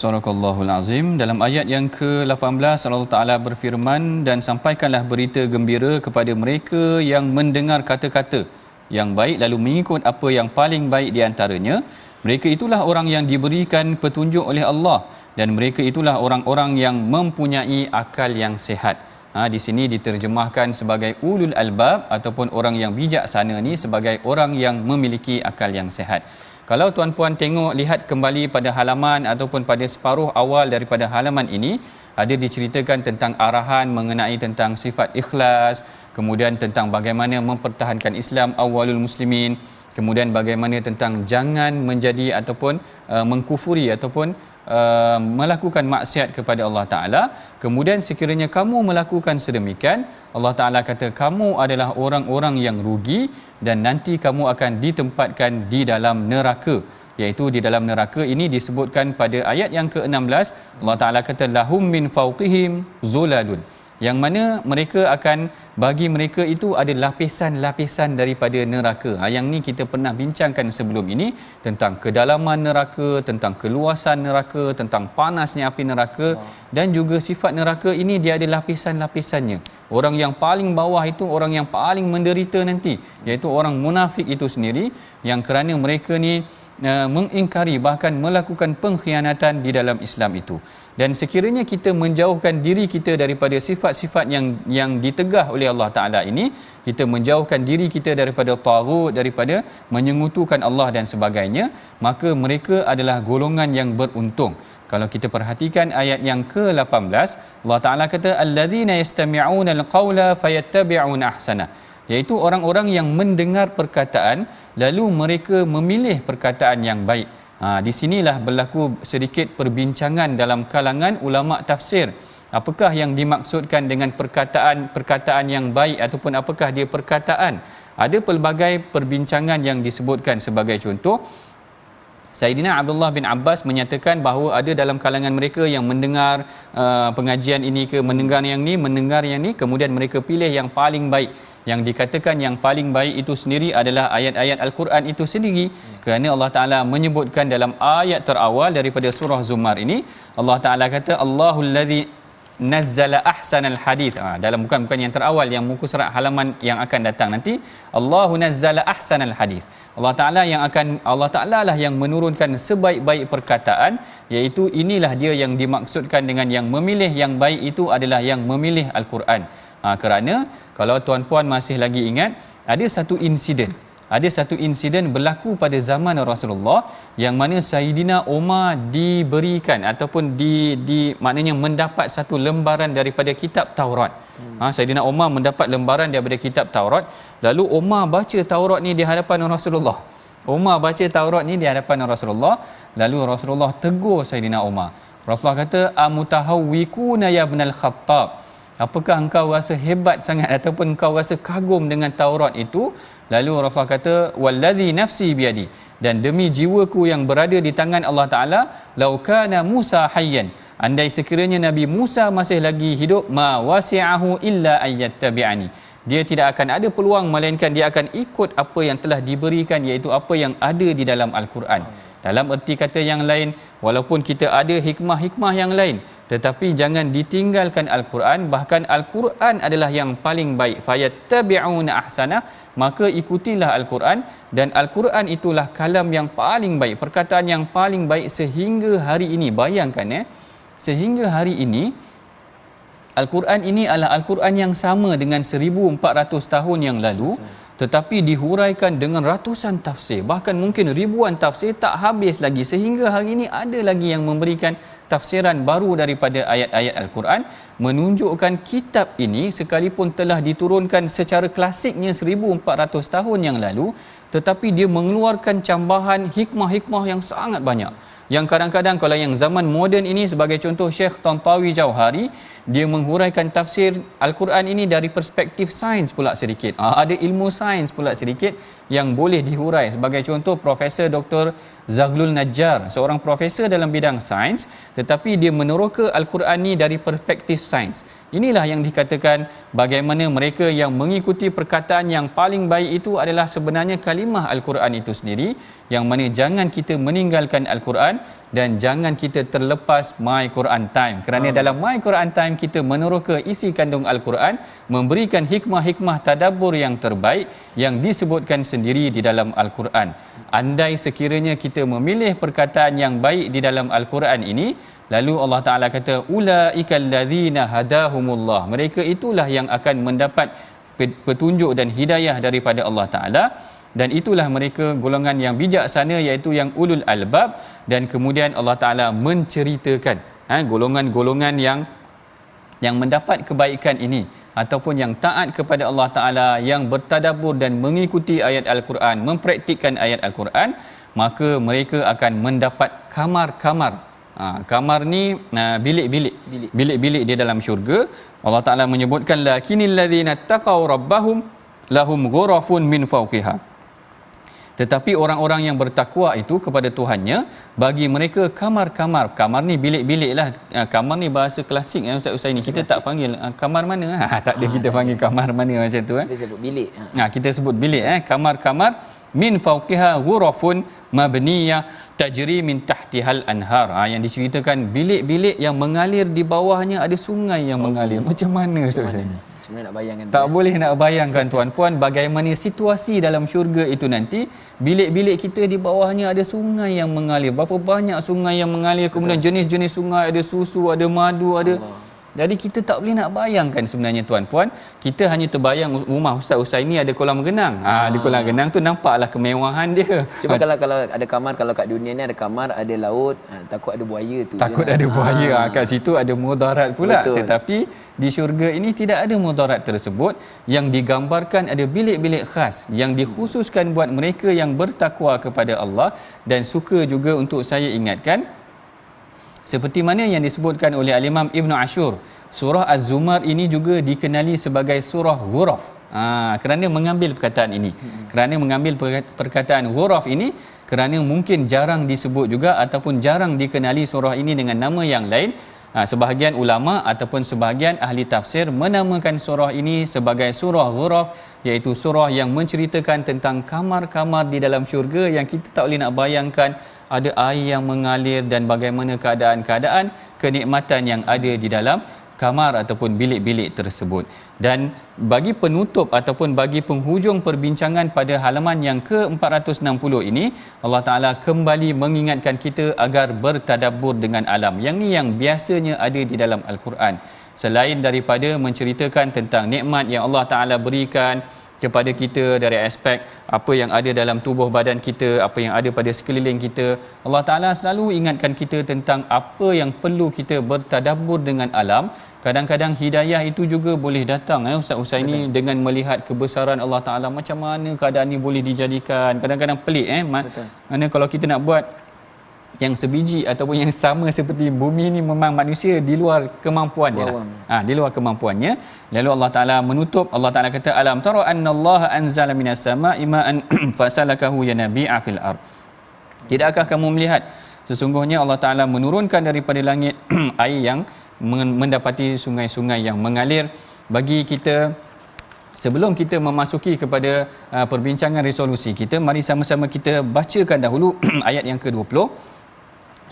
Sadaqallahul Azim. Dalam ayat yang ke-18 Allah Ta'ala berfirman, dan sampaikanlah berita gembira kepada mereka yang mendengar kata-kata yang baik lalu mengikut apa yang paling baik di antaranya. Mereka itulah orang yang diberikan petunjuk oleh Allah dan mereka itulah orang-orang yang mempunyai akal yang sihat. Di sini diterjemahkan sebagai ulul albab ataupun orang yang bijaksana ni sebagai orang yang memiliki akal yang sihat. Kalau tuan-puan lihat kembali pada halaman ataupun pada separuh awal daripada halaman ini, ada diceritakan tentang arahan mengenai tentang sifat ikhlas, kemudian tentang bagaimana mempertahankan Islam awalul muslimin, kemudian bagaimana tentang jangan menjadi ataupun mengkufuri ataupun melakukan maksiat kepada Allah Ta'ala. Kemudian sekiranya kamu melakukan sedemikian, Allah Ta'ala kata kamu adalah orang-orang yang rugi dan nanti kamu akan ditempatkan di dalam neraka. Iaitu di dalam neraka ini disebutkan pada ayat yang ke-16, Allah Ta'ala kata lahum min fawqihim zulalun, yang mana mereka akan bagi mereka itu ada lapisan-lapisan daripada neraka. Yang ni kita pernah bincangkan sebelum ini tentang kedalaman neraka, tentang keluasan neraka, tentang panasnya api neraka dan juga sifat neraka ini dia ada lapisan-lapisannya. Orang yang paling bawah itu orang yang paling menderita nanti, iaitu orang munafik itu sendiri, yang kerana mereka ni mengingkari bahkan melakukan pengkhianatan di dalam Islam itu. Dan sekiranya kita menjauhkan diri kita daripada sifat-sifat yang ditegah oleh Allah Ta'ala ini, kita menjauhkan diri kita daripada taghut, daripada menyengutukan Allah dan sebagainya, maka mereka adalah golongan yang beruntung. Kalau kita perhatikan ayat yang ke-18, Allah Ta'ala kata alladzina yastami'una alqawla fayattabi'una ahsana, iaitu orang-orang yang mendengar perkataan lalu mereka memilih perkataan yang baik. Di sinilah berlaku sedikit perbincangan dalam kalangan ulama tafsir. Apakah yang dimaksudkan dengan perkataan yang baik ataupun apakah dia perkataan? Ada pelbagai perbincangan yang disebutkan. Sebagai contoh, Sayyidina Abdullah bin Abbas menyatakan bahawa ada dalam kalangan mereka yang mendengar pengajian ini ke mendengar yang ni, kemudian mereka pilih yang paling baik. Yang dikatakan yang paling baik itu sendiri adalah ayat-ayat Al-Quran itu sendiri, kerana Allah Ta'ala menyebutkan dalam ayat terawal daripada surah Zumar ini, Allah Ta'ala kata Allahul ladzi nazzala ahsanal hadith. Dalam bukan yang terawal, yang muka surat halaman yang akan datang nanti, Allahu nazzala ahsanal hadith. Allah Ta'ala lah yang menurunkan sebaik-baik perkataan, iaitu inilah dia yang dimaksudkan dengan yang memilih yang baik itu adalah yang memilih Al-Quran. Kerana kalau tuan-puan masih lagi ingat, ada satu insiden ada satu insiden berlaku pada zaman Rasulullah yang mana Sayyidina Umar diberikan ataupun di maknanya mendapat satu lembaran daripada kitab Taurat. Sayyidina Umar mendapat lembaran daripada kitab Taurat, lalu Umar baca Taurat ni di hadapan Rasulullah. Umar baca Taurat ni di hadapan Rasulullah, lalu Rasulullah tegur Sayyidina Umar. Rasulullah kata, amutahawwikuna ya ibnal Khattab, apakah engkau rasa hebat sangat ataupun engkau rasa kagum dengan Taurat itu? Lalu Rasulullah kata, wallazi nafsi biadi, dan demi jiwaku yang berada di tangan Allah Taala, lau kana Musa hayyan, andai sekiranya Nabi Musa masih lagi hidup, ma wasi'ahu illa ayyattabi'ani, dia tidak akan ada peluang melainkan dia akan ikut apa yang telah diberikan, iaitu apa yang ada di dalam Al-Quran. Dalam erti kata yang lain, walaupun kita ada hikmah-hikmah yang lain, tetapi jangan ditinggalkan Al-Quran. Bahkan Al-Quran adalah yang paling baik. Fayattabi'una ahsana, maka ikutilah Al-Quran, dan Al-Quran itulah kalam yang paling baik, perkataan yang paling baik sehingga hari ini. Bayangkan sehingga hari ini Al-Quran ini adalah Al-Quran yang sama dengan 1400 tahun yang lalu, tetapi dihuraikan dengan ratusan tafsir, bahkan mungkin ribuan tafsir, tak habis lagi. Sehingga hari ini ada lagi yang memberikan tafsiran baru daripada ayat-ayat Al-Quran, menunjukkan kitab ini sekalipun telah diturunkan secara klasiknya 1400 tahun yang lalu, tetapi dia mengeluarkan cambahan hikmah-hikmah yang sangat banyak, yang kadang-kadang kalau yang zaman moden ini, sebagai contoh Syekh Tantawi Jauhari, dia menghuraikan tafsir Al-Quran ini dari perspektif sains pula sedikit. Ada ilmu sains pula sedikit yang boleh dihurai. Sebagai contoh Profesor Dr. Zaghlul Najjar, seorang profesor dalam bidang sains, tetapi dia meneroka Al-Quran ini dari perspektif sains. Inilah yang dikatakan bagaimana mereka yang mengikuti perkataan yang paling baik itu adalah sebenarnya kalimah Al-Quran itu sendiri, yang mana jangan kita meninggalkan Al-Quran dan jangan kita terlepas My Quran Time. Kerana dalam My Quran Time kita meneroka isi kandung Al-Quran, memberikan hikmah-hikmah tadabbur yang terbaik yang disebutkan sendiri di dalam Al-Quran. Andai sekiranya kita memilih perkataan yang baik di dalam Al-Quran ini, lalu Allah Ta'ala kata, ulaikal ladzina hadahumullah, mereka itulah yang akan mendapat petunjuk dan hidayah daripada Allah Ta'ala, dan itulah mereka golongan yang bijaksana, iaitu yang ulul albab. Dan kemudian Allah Ta'ala menceritakan golongan-golongan yang mendapat kebaikan ini, ataupun yang taat kepada Allah Ta'ala, yang bertadabbur dan mengikuti ayat Al-Quran, mempraktikkan ayat Al-Quran, maka mereka akan mendapat kamar-kamar. Kamar ni bilik-bilik di dalam syurga. Allah Ta'ala menyebutkan, lakinil ladzina taqaw rabbahum lahum ghurafun min fawqiha, tetapi orang-orang yang bertakwa itu kepada Tuhannya, bagi mereka kamar-kamar. Kamar ni bilik-bilik lah. Kamar ni bahasa klasik Ustaz ni. Kita tak panggil kamar mana. Tak ada kita panggil kamar mana macam tu. Kita sebut bilik. Kita sebut bilik. Kamar-kamar. Min fawqiha ghurafun mabniyah tajri min tahtihal anhar. Yang diceritakan bilik-bilik yang mengalir di bawahnya ada sungai yang mengalir. Macam mana Ustaz ni? Nak bayangkan tak boleh nak bayangkan tuan-puan bagaimana situasi dalam syurga itu nanti. Bilik-bilik kita di bawahnya ada sungai yang mengalir. Berapa banyak sungai yang mengalir, kemudian jenis-jenis sungai, ada susu, ada madu, ada Allah. Jadi kita tak boleh nak bayangkan sebenarnya tuan-puan. Kita hanya terbayang rumah Ustaz ni ada kolam renang. Di kolam renang tu nampaklah kemewahan dia. Cuma kalau ada kamar, kalau kat dunia ni ada kamar, ada laut, takut ada buaya tu. Takut ada buaya. Kat situ ada mudarat pula. Betul. Tetapi di syurga ini tidak ada mudarat tersebut. Yang digambarkan ada bilik-bilik khas yang dikhususkan buat mereka yang bertakwa kepada Allah. Dan suka juga untuk saya ingatkan, seperti mana yang disebutkan oleh Al-Imam Ibn Ashur, surah Az-Zumar ini juga dikenali sebagai surah Ghuraf. Kerana mengambil perkataan ini. Kerana mengambil perkataan Ghuraf ini, kerana mungkin jarang disebut juga ataupun jarang dikenali surah ini dengan nama yang lain. Sebahagian ulama ataupun sebahagian ahli tafsir menamakan surah ini sebagai surah Ghuraf, iaitu surah yang menceritakan tentang kamar-kamar di dalam syurga yang kita tak boleh nak bayangkan. Ada air yang mengalir dan bagaimana keadaan-keadaan kenikmatan yang ada di dalam kamar ataupun bilik-bilik tersebut. Dan bagi penutup ataupun bagi penghujung perbincangan pada halaman yang ke-460 ini, Allah Ta'ala kembali mengingatkan kita agar bertadabbur dengan alam. Yang ni yang biasanya ada di dalam Al-Quran. Selain daripada menceritakan tentang nikmat yang Allah Ta'ala berikan, kepada kita dari aspek apa yang ada dalam tubuh badan kita, apa yang ada pada sekeliling kita. Allah Ta'ala selalu ingatkan kita tentang apa yang perlu kita bertadabbur dengan alam. Kadang-kadang hidayah itu juga boleh datang Ustaz ini dengan melihat kebesaran Allah Ta'ala, macam mana keadaan ni boleh dijadikan. Kadang-kadang pelik mana kalau kita nak buat yang sebiji ataupun yang sama seperti bumi ni, memang manusia di luar kemampuan dia lah. Di luar kemampuannya. Lalu Allah Ta'ala menutup, Allah Ta'ala kata alam tara annallaha anzala minas sama'i ma'an fasalakahu yanabi'a fil ard. Tidakkah kamu melihat sesungguhnya Allah Ta'ala menurunkan daripada langit air yang mendapati sungai-sungai yang mengalir. Bagi kita, sebelum kita memasuki kepada perbincangan resolusi kita, mari sama-sama kita bacakan dahulu ayat yang ke-20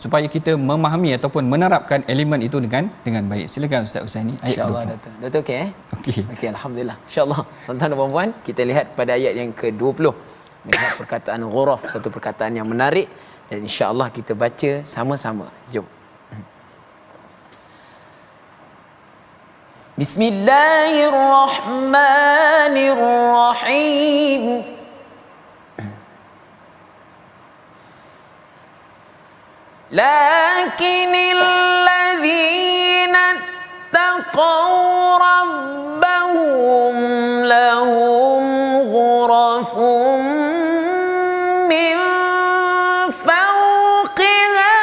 supaya kita memahami ataupun menerapkan elemen itu dengan baik. Silakan Ustaz Husaini, ayat InsyaAllah ke-20. Doktor okey Okey, alhamdulillah. InsyaAllah tuan-tuan dan puan-puan, kita lihat pada ayat yang ke-20. Melihat perkataan ghuraf, satu perkataan yang menarik, dan insya-Allah kita baca sama-sama. Jom. Bismillahirrahmanirrahim. Lakinnal ladzina taqaw rabbahum lahum ghurafun min fawqiha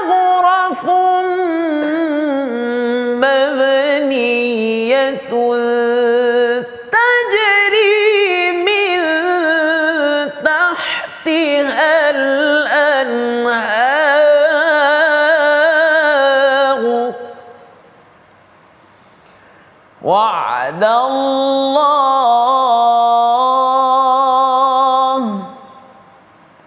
ghurafun mabniyatun tajri min tahtiha al-anhar. وعد الله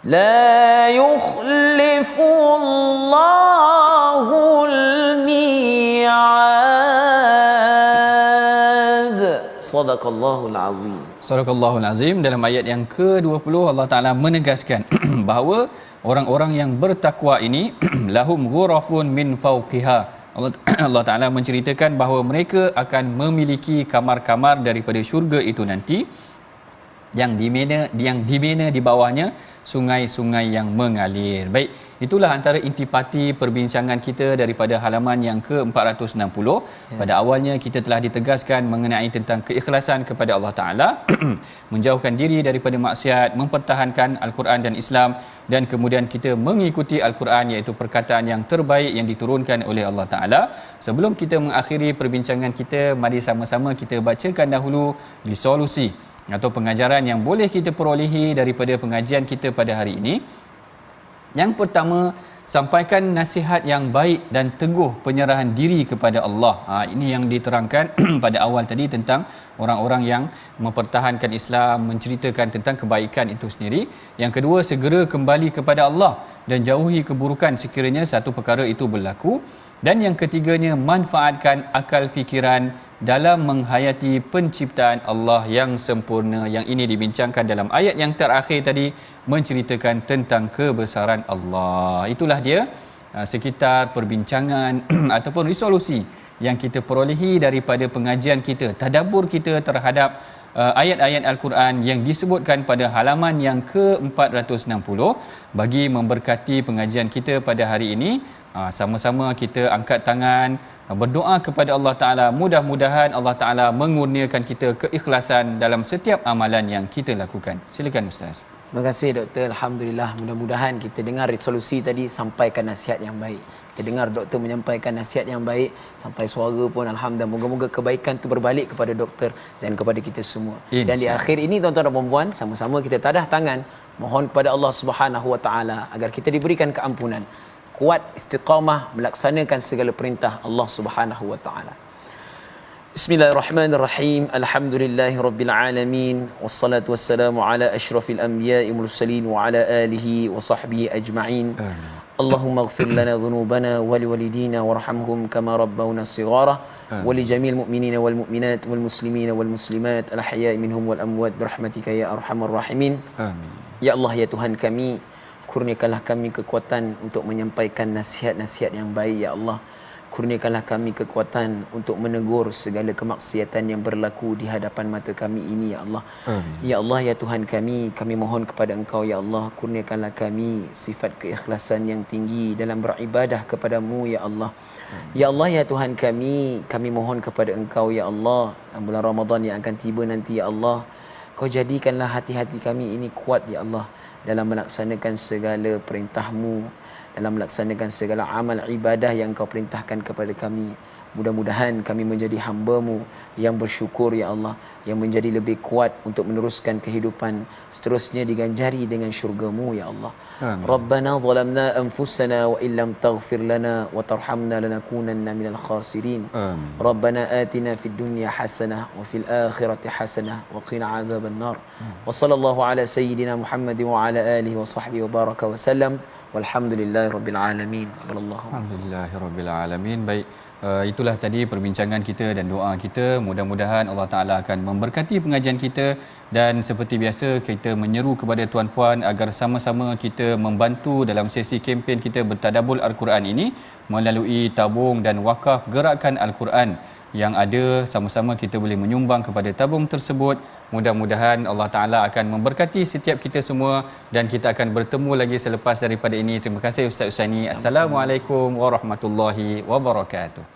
لا يخلف الله الميعاد. صدق الله العظيم. Sadaqallahul Azim. Dalam ayat yang ke-20 Allah Ta'ala menegaskan bahawa orang-orang yang bertakwa ini lahum ghurafun min fawqiha. Allah Ta'ala menceritakan bahawa mereka akan memiliki kamar-kamar daripada syurga itu nanti, yang dibina di bawahnya sungai-sungai yang mengalir. Baik, itulah antara intipati perbincangan kita daripada halaman yang ke-460. Pada awalnya kita telah ditegaskan mengenai tentang keikhlasan kepada Allah Ta'ala, menjauhkan diri daripada maksiat, mempertahankan Al-Quran dan Islam, dan kemudian kita mengikuti Al-Quran, iaitu perkataan yang terbaik yang diturunkan oleh Allah Ta'ala. Sebelum kita mengakhiri perbincangan kita, mari sama-sama kita bacakan dahulu resolusi atau pengajaran yang boleh kita perolehi daripada pengajian kita pada hari ini. Yang pertama, sampaikan nasihat yang baik dan teguh penyerahan diri kepada Allah. Ini yang diterangkan pada awal tadi tentang orang-orang yang mempertahankan Islam, menceritakan tentang kebaikan itu sendiri. Yang kedua, segera kembali kepada Allah dan jauhi keburukan sekiranya satu perkara itu berlaku. Dan yang ketiganya, manfaatkan akal fikiran dalam menghayati penciptaan Allah yang sempurna. Yang ini dibincangkan dalam ayat yang terakhir tadi, menceritakan tentang kebesaran Allah. Itulah dia sekitar perbincangan ataupun resolusi yang kita perolehi daripada pengajian kita, tadabbur kita terhadap ayat-ayat Al-Quran yang disebutkan pada halaman yang ke-460. Bagi memberkati pengajian kita pada hari ini, sama-sama kita angkat tangan, berdoa kepada Allah Ta'ala. Mudah-mudahan Allah Ta'ala mengurniakan kita keikhlasan dalam setiap amalan yang kita lakukan. Silakan Ustaz. Terima kasih Doktor. Alhamdulillah, mudah-mudahan kita dengar resolusi tadi, sampaikan nasihat yang baik. Kita dengar Doktor menyampaikan nasihat yang baik, sampai suara pun Alhamdulillah. Moga-moga kebaikan itu berbalik kepada Doktor dan kepada kita semua. Dan di akhir ini tuan-tuan dan puan-puan, sama-sama kita tadah tangan, mohon kepada Allah Subhanahu Wa Taala agar kita diberikan keampunan, kuat istiqamah melaksanakan segala perintah Allah Subhanahu Wa Taala. Bismillahirrahmanirrahim. Alhamdulillahirabbil alamin, wassalatu wassalamu ala asyrafil anbiya'i mursalin wa ala alihi wa sahbihi ajma'in. Allahumma ighfir lana dhunubana wa liwalidina warhamhum kama rabbawna shighara wa li jamil mu'minina wal mu'minat wal muslimina wal muslimat al ahya'i minhum wal amwat birahmatika ya arhamar rahimin. Amin. Ya Allah, ya Tuhan kami, kurniakanlah kami kekuatan untuk menyampaikan nasihat-nasihat yang baik ya Allah. kurniakanlah kami kekuatan untuk menegur segala kemaksiatan yang berlaku di hadapan mata kami ini ya Allah. Amin. Ya Allah ya Tuhan kami mohon kepada Engkau ya Allah, kurniakanlah kami sifat keikhlasan yang tinggi dalam beribadah kepadamu ya Allah. Ya Allah ya Tuhan kami mohon kepada Engkau ya Allah, bulan Ramadan yang akan tiba nanti ya Allah, Kau jadikanlah hati-hati kami ini kuat ya Allah dalam melaksanakan segala perintah-Mu, dalam melaksanakan segala amal ibadah yang Kau perintahkan kepada kami. Mudah-mudahan kami menjadi hamba-Mu yang bersyukur ya Allah, yang menjadi lebih kuat untuk meneruskan kehidupan seterusnya diganjari dengan syurga-Mu ya Allah. Amin. Rabbana zalamna anfusana wa illam taghfir lana wa tarhamna lanakunanna minal khasirin. Amin. Rabbana atina fid dunya hasanah wa fil akhirati hasanah wa qina adzaban nar. Wa sallallahu ala sayyidina Muhammad wa ala alihi wa sahbihi wa baraka wa sallam. Walhamdulillahirabbil alamin. Alhamdulillahirabbil alamin. Baik, itulah tadi perbincangan kita dan doa kita. Mudah-mudahan Allah Taala akan memberkati pengajian kita, dan seperti biasa kita menyeru kepada tuan-puan agar sama-sama kita membantu dalam sesi kempen kita bertadabbur Al-Quran ini melalui tabung dan wakaf gerakan Al-Quran yang ada. Sama-sama kita boleh menyumbang kepada tabung tersebut. Mudah-mudahan Allah Ta'ala akan memberkati setiap kita semua, dan kita akan bertemu lagi selepas daripada ini. Terima kasih Ustaz Hussaini. Assalamualaikum warahmatullahi wabarakatuh.